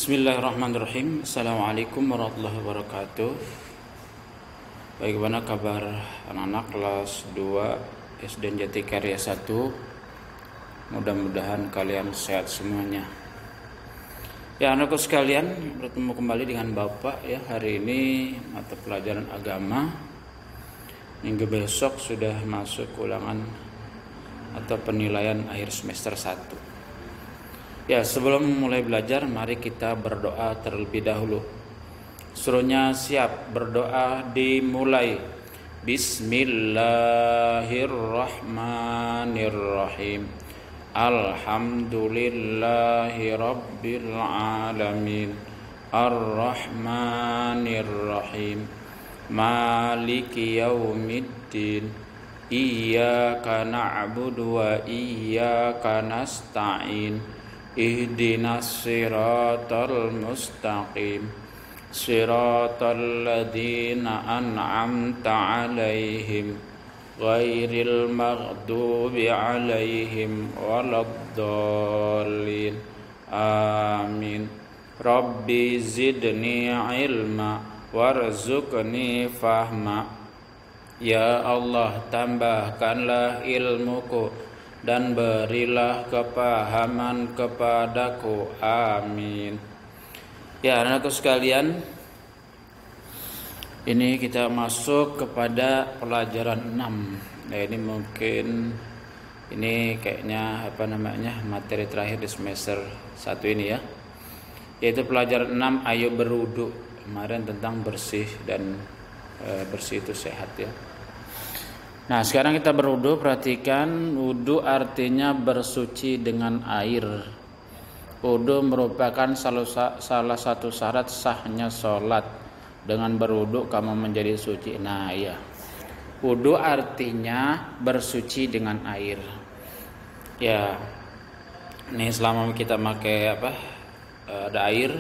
Bismillahirrahmanirrahim. Assalamualaikum warahmatullahi wabarakatuh. Bagaimana kabar anak-anak kelas 2 SD Jatikarya 1? Mudah-mudahan kalian sehat semuanya. Ya, anakku sekalian, bertemu kembali dengan Bapak ya. Hari ini mata pelajaran agama. Minggu besok sudah masuk ulangan atau penilaian akhir semester 1. Ya, sebelum mulai belajar, mari kita berdoa terlebih dahulu. Suruhnya siap, berdoa dimulai. Bismillahirrahmanirrahim. Alhamdulillahi rabbil alamin. Ar-Rahmanir-Rahim. Maliki yaumiddin. Iyyaka na'budu wa iyyaka nasta'in. Ihdinas siratal mustaqim. Siratal ladzina an'amta 'alaihim ghairil maghdubi 'alaihim waladdallin. Amin. Rabbi zidni ilma warzuqni fahma. Ya Allah, tambahkanlah ilmuku dan berilah kepahaman kepadaku. Amin. Ya, anak-anakku sekalian, ini kita masuk kepada pelajaran 6. Nah, ini mungkin ini kayaknya materi terakhir di semester 1 ini ya. Yaitu pelajaran 6, ayo berwudu. Kemarin tentang bersih dan bersih itu sehat ya. Nah, sekarang kita berwudu. Perhatikan, wudu artinya bersuci dengan air. Wudu merupakan salah satu syarat sahnya sholat. Dengan berwudu kamu menjadi suci. Nah, iya. Wudu artinya bersuci dengan air. Ya, ini selama kita pakai ada air,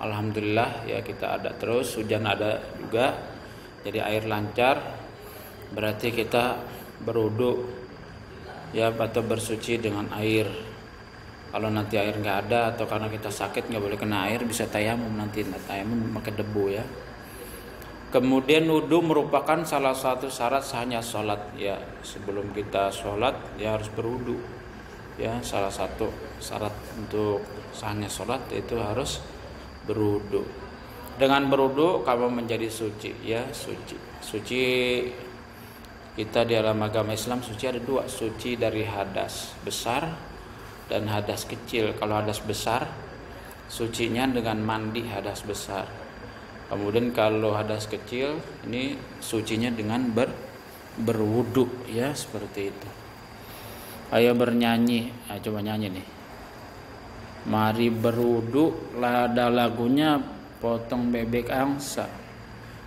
alhamdulillah ya, kita ada terus. Hujan ada juga, jadi air lancar. Berarti kita berwudu ya, atau bersuci dengan air. Kalau nanti air nggak ada atau karena kita sakit nggak boleh kena air, bisa tayamum nanti. Tayamum pakai debu ya. Kemudian wudu merupakan salah satu syarat sahnya sholat ya. Sebelum kita sholat ya harus berwudu ya. Salah satu syarat untuk sahnya sholat itu harus berwudu. Dengan berwudu kamu menjadi suci ya, suci. Kita di dalam agama Islam suci ada dua, suci dari hadas besar dan hadas kecil. Kalau hadas besar sucinya dengan mandi hadas besar. Kemudian kalau hadas kecil ini sucinya dengan berwudu ya, seperti itu. Ayo bernyanyi, coba nyanyi nih. Mari berwudu, ada lagunya, potong bebek angsa.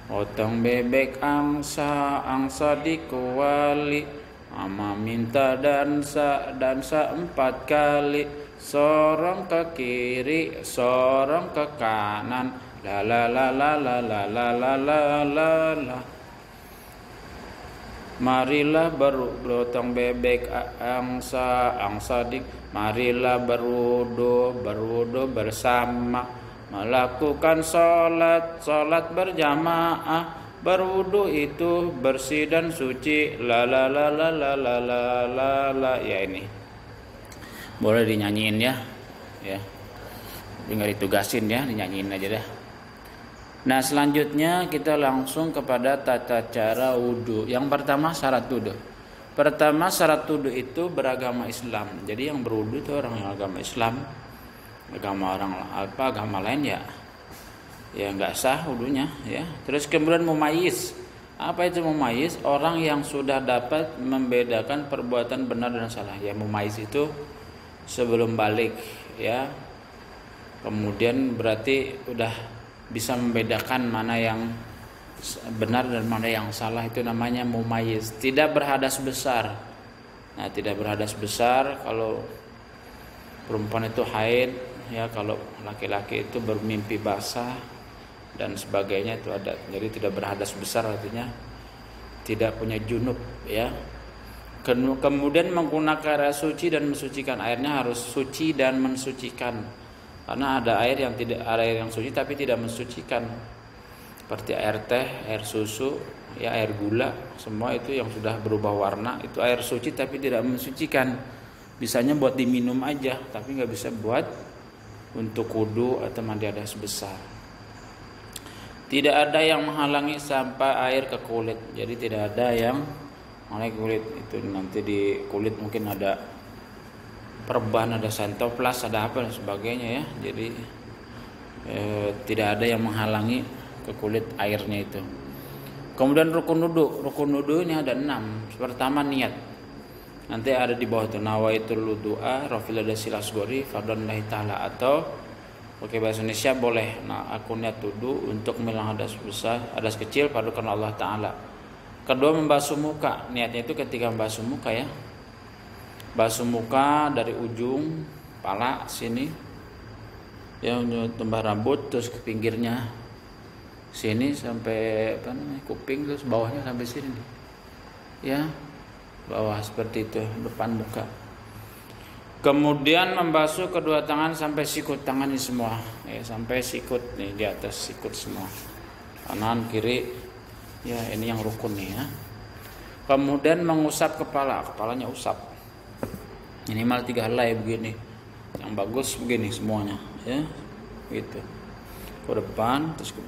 Potong bebek angsa, angsa dikuali. Mama minta dansa 4 kali. Sorong ke kiri, sorong ke kanan. La la la la la la la la la la la. Marilah berpotong bebek angsa, angsa marilah berwudu bersama. Melakukan sholat berjamaah. Berwudu itu bersih dan suci. La la la la la la la la la. Ya, ini boleh dinyanyiin ya. Nggak ditugasin ya, dinyanyiin aja dah. Nah, selanjutnya kita langsung kepada tata cara wudu. Yang pertama, syarat wudu. Pertama, syarat wudu itu beragama Islam. Jadi yang berwudu itu orang yang agama Islam. Agama lain ya nggak sah wudunya ya. Terus kemudian mumayyiz. Apa itu mumayyiz? Orang yang sudah dapat membedakan perbuatan benar dan salah. Ya, mumayyiz itu sebelum balik ya. Kemudian berarti udah bisa membedakan mana yang benar dan mana yang salah, itu namanya mumayyiz. Tidak berhadas besar. Nah, tidak berhadas besar kalau perempuan itu haid ya, kalau laki-laki itu bermimpi basah dan sebagainya itu ada. Jadi tidak berhadas besar artinya tidak punya junub ya. Kemudian menggunakan air suci dan mensucikan. Airnya harus suci dan mensucikan. Karena ada air yang tidak, ada air yang suci tapi tidak mensucikan, seperti air teh, air susu, ya air gula, semua itu yang sudah berubah warna itu air suci tapi tidak mensucikan. Bisanya buat diminum aja, tapi nggak bisa buat untuk wudu atau mandi hadas besar. Tidak ada yang menghalangi sampai air ke kulit. Jadi tidak ada yang menghalangi kulit. Itu nanti di kulit mungkin ada perban, ada santoplas, ada apa dan sebagainya ya. Jadi tidak ada yang menghalangi ke kulit airnya itu. Kemudian rukun wudu. Rukun wudu ini ada 6. Pertama niat. Nanti ada di bawah itu nawaitul wudu'a rafil hadasil asghari fardhonillahi ta'ala, atau pakai bahasa Indonesia boleh. Nah, aku niat wudu untuk menghilang hadas besar, hadas kecil pada karena Allah Ta'ala. Kedua, membasuh muka. Niatnya itu ketika membasuh muka ya. Basuh muka dari ujung kepala sini ya, tembah rambut, terus ke pinggirnya sini sampai kuping, terus bawahnya sampai sini ya, bawah seperti itu, depan muka. Kemudian membasuh kedua tangan sampai sikut tangan ini semua ya, sampai sikut nih, di atas sikut semua, kanan kiri ya, ini yang rukun nih ya. Kemudian mengusap kepalanya usap minimal 3 helai begini, yang bagus begini semuanya ya, gitu, ke depan terus ke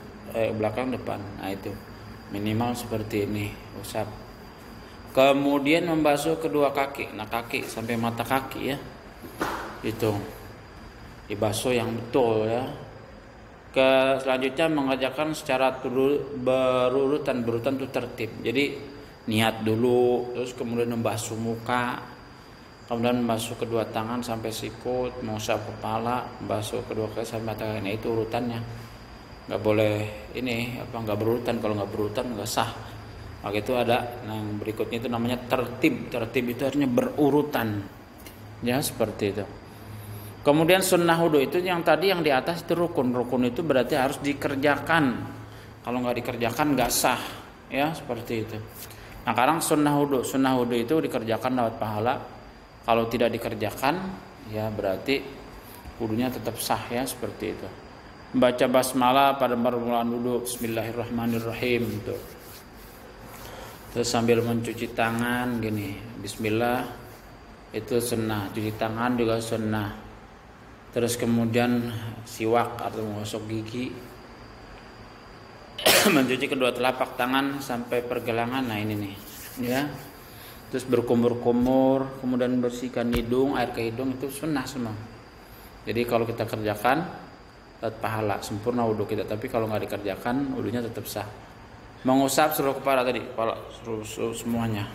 belakang depan, nah itu minimal seperti ini usap. Kemudian membasuh kedua kaki, nah kaki sampai mata kaki ya, itu dibasuh yang betul ya. Selanjutnya mengerjakan secara berurutan itu tertib. Jadi niat dulu, terus kemudian membasuh muka, kemudian membasuh kedua tangan sampai sikut, mengusap kepala, membasuh kedua kaki sampai mata kaki. Nah itu urutannya, nggak boleh ini nggak berurutan. Kalau nggak berurutan nggak sah. Maka itu ada yang berikutnya itu namanya tertib. Tertib itu artinya berurutan ya, seperti itu. Kemudian sunnah wudu itu yang tadi yang di atas itu rukun. Rukun itu berarti harus dikerjakan. Kalau nggak dikerjakan nggak sah ya, seperti itu. Nah sekarang sunnah wudu itu dikerjakan dapat pahala. Kalau tidak dikerjakan ya berarti wudunya tetap sah ya, seperti itu. Membaca basmalah pada permulaan wudu, bismillahirrahmanirrahim itu. Terus sambil mencuci tangan gini, bismillah, itu sunnah. Cuci tangan juga sunnah. Terus kemudian siwak atau menggosok gigi, mencuci kedua telapak tangan sampai pergelangan. Nah ini nih ya. Terus berkumur-kumur, kemudian bersihkan hidung, air ke hidung, itu sunnah semua. Jadi kalau kita kerjakan dapat pahala, sempurna wudu kita. Tapi kalau nggak dikerjakan wudunya tetap sah. Mengusap seluruh kepala tadi, kepala seluruh semuanya.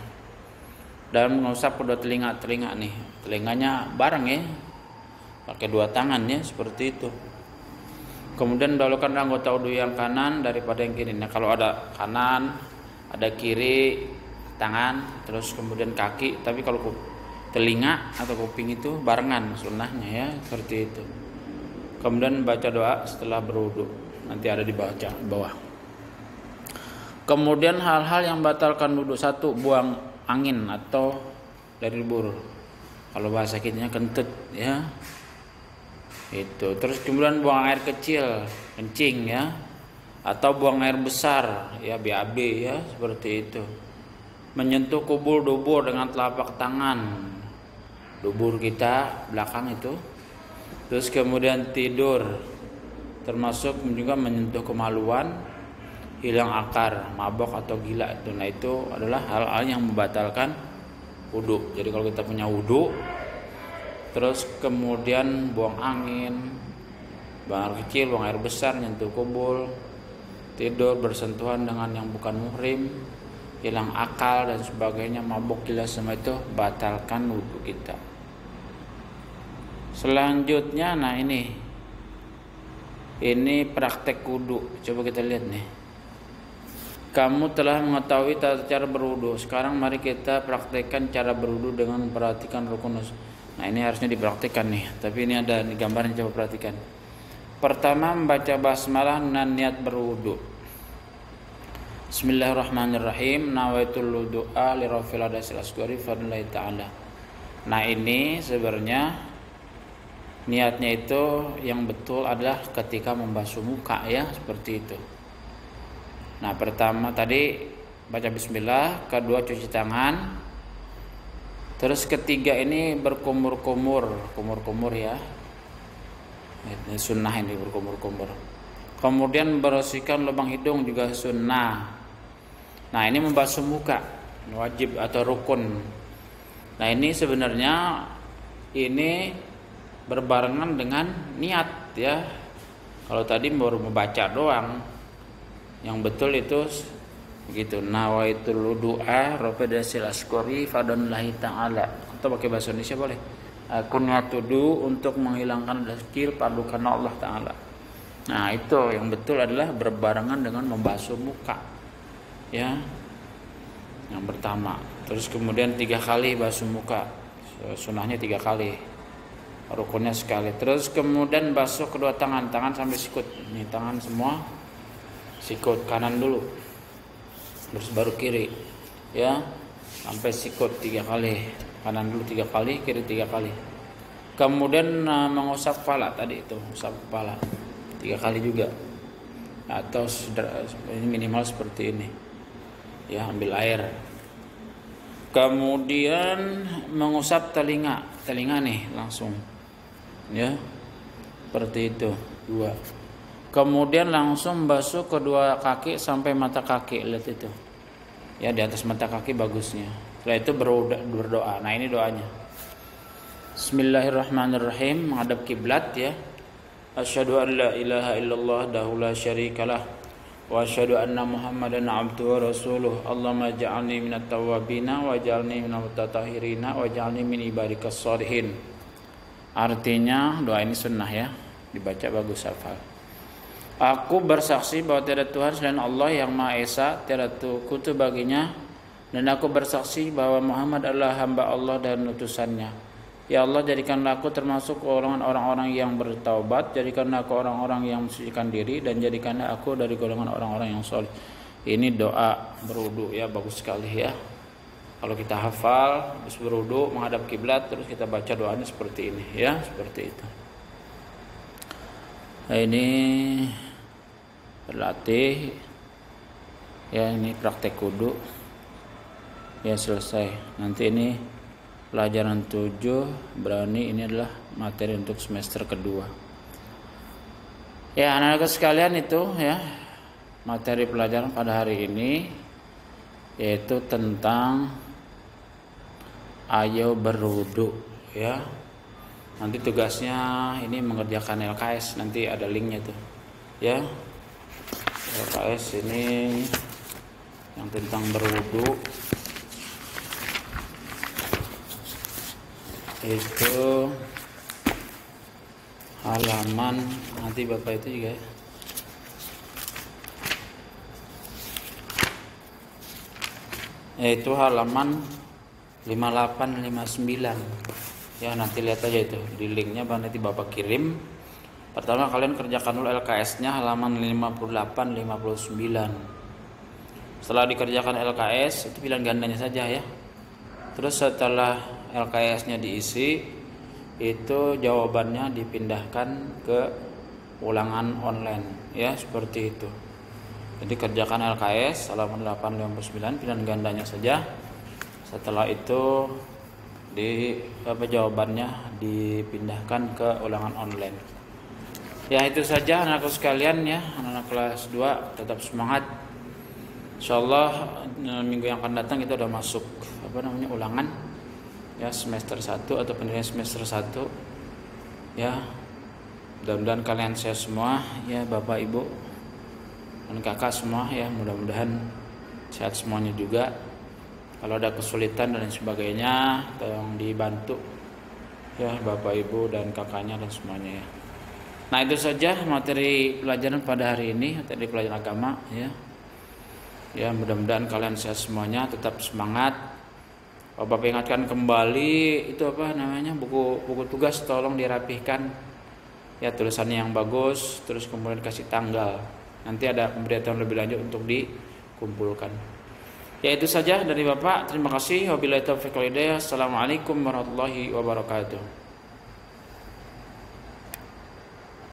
Dan mengusap kedua telinga nih, telinganya bareng ya, pakai 2 tangan ya, seperti itu. Kemudian dahulukan anggota wudu yang kanan daripada yang kiri. Nah kalau ada kanan, ada kiri, tangan, terus kemudian kaki. Tapi kalau telinga atau kuping itu barengan sunnahnya ya, seperti itu. Kemudian baca doa setelah berwudu, nanti ada di bawah. Kemudian hal-hal yang batalkan wudu: 1, buang angin atau dari bur. Kalau bahasa kitanya kentut ya. Itu. Terus kemudian buang air kecil, kencing ya. Atau buang air besar ya, BAB ya, seperti itu. Menyentuh kubul dubur dengan telapak tangan. Dubur kita belakang itu. Terus kemudian tidur. Termasuk juga menyentuh kemaluan, hilang akar, mabok atau gila itu. Nah itu adalah hal-hal yang membatalkan wudu. Jadi kalau kita punya wudu, terus kemudian buang angin, buang air kecil, buang air besar, nyentuh kubul, tidur bersentuhan dengan yang bukan muhrim, hilang akal dan sebagainya, mabok gila, semua itu batalkan wudu kita. Selanjutnya, nah ini praktek wudu. Coba kita lihat nih. Kamu telah mengetahui tata cara berwudu. Sekarang mari kita praktekkan cara berwudu dengan memperhatikan rukun. Nah ini harusnya dipraktikkan nih, tapi ini ada di gambarnya, coba perhatikan. Pertama, membaca basmalah dan niat berwudu. Bismillahirrahmanirrahim. Nawaitul wudu'a li rafil hadasil asghari fadlillahi ta'ala. Nah ini sebenarnya Niatnya itu yang betul adalah ketika membasuh muka ya, seperti itu. Nah, pertama tadi baca bismillah, kedua cuci tangan, terus ketiga ini berkumur-kumur ya. Ini sunnah, ini berkumur-kumur. Kemudian bersihkan lubang hidung juga sunnah. Nah, ini membasuh muka wajib atau rukun. Nah, ini sebenarnya ini berbarengan dengan niat ya. Kalau tadi baru membaca doang, yang betul itu begitu. Nawaitul du'a rabbadasil askori fadonlahi ta'ala. Atau pakai bahasa Indonesia boleh. Aku niatudu untuk menghilangkan rezeki fardu karena Allah Ta'ala. Nah, itu yang betul adalah berbarengan dengan membasuh muka ya, yang pertama. Terus kemudian 3 kali basuh muka, sunahnya 3 kali, rukunnya sekali. Terus kemudian basuh kedua tangan sampai sikut. Ini tangan semua sikut, kanan dulu, terus baru kiri ya, sampai sikut 3 kali. Kanan dulu 3 kali, kiri 3 kali. Kemudian mengusap kepala tadi itu, usap kepala 3 kali juga, atau ini minimal seperti ini ya, ambil air. Kemudian mengusap telinga nih langsung ya, seperti itu 2. Kemudian langsung basuh kedua kaki sampai mata kaki, lihat itu ya, di atas mata kaki bagusnya. Setelah itu berdoa. Nah, ini doanya. Bismillahirrahmanirrahim, menghadap kiblat ya. Asyhadu an la ilaha illallah dahu la syarikalah wa asyhadu anna Muhammadan abduhu wa rasuluh. Allahumma ja'alni minat tawwabina wa ja'alni minal mutatahhirina wa ja'alni min ibadikas shalihin. Artinya doa ini sunnah ya, dibaca bagus, hafal. Aku bersaksi bahwa tiada Tuhan selain Allah yang Maha Esa, tiada sekutu baginya, dan aku bersaksi bahwa Muhammad adalah hamba Allah dan utusannya. Ya Allah, jadikanlah aku termasuk golongan orang-orang yang bertaubat, jadikanlah aku orang-orang yang mensucikan diri, dan jadikanlah aku dari golongan orang-orang yang soleh. Ini doa berwudu ya, bagus sekali ya. Kalau kita hafal, habis berwudu menghadap kiblat, terus kita baca doanya seperti ini ya, seperti itu. Nah, ini berlatih ya, ini praktek wudu ya, selesai. Nanti ini pelajaran 7 berani, ini adalah materi untuk semester kedua ya, anak-anak sekalian. Itu ya materi pelajaran pada hari ini, yaitu tentang ayo berwudu ya. Nanti tugasnya ini mengerjakan LKS, nanti ada linknya tuh ya. LKS ini yang tentang berwudu itu halaman, nanti Bapak itu juga yaitu halaman 58 59 ya, nanti lihat aja itu di linknya, nanti Bapak kirim. Pertama kalian kerjakan dulu LKS-nya halaman 58 59. Setelah dikerjakan LKS itu pilihan gandanya saja ya. Terus setelah LKS-nya diisi, itu jawabannya dipindahkan ke ulangan online ya, seperti itu. Jadi kerjakan LKS halaman 859, pilihan gandanya saja. Setelah itu jawabannya dipindahkan ke ulangan online. Ya, itu saja anak-anakku sekalian ya, anak-anak kelas 2 tetap semangat. Insyaallah minggu yang akan datang kita udah masuk ulangan ya, semester 1 atau penilaian semester 1 ya. Mudah-mudahan kalian sehat semua ya, Bapak Ibu dan Kakak semua ya, mudah-mudahan sehat semuanya juga. Kalau ada kesulitan dan sebagainya tolong dibantu ya, Bapak Ibu dan kakaknya dan semuanya ya. Nah, itu saja materi pelajaran pada hari ini, materi pelajaran agama ya. Ya, mudah-mudahan kalian sehat semuanya, tetap semangat. Bapak ingatkan kembali itu buku tugas tolong dirapihkan ya, tulisannya yang bagus, terus kemudian kasih tanggal. Nanti ada pemberitahuan lebih lanjut untuk dikumpulkan. Ya, itu saja dari Bapak. Terima kasih. Wabillahi taufiq wal hidayah. Assalamualaikum warahmatullahi wabarakatuh.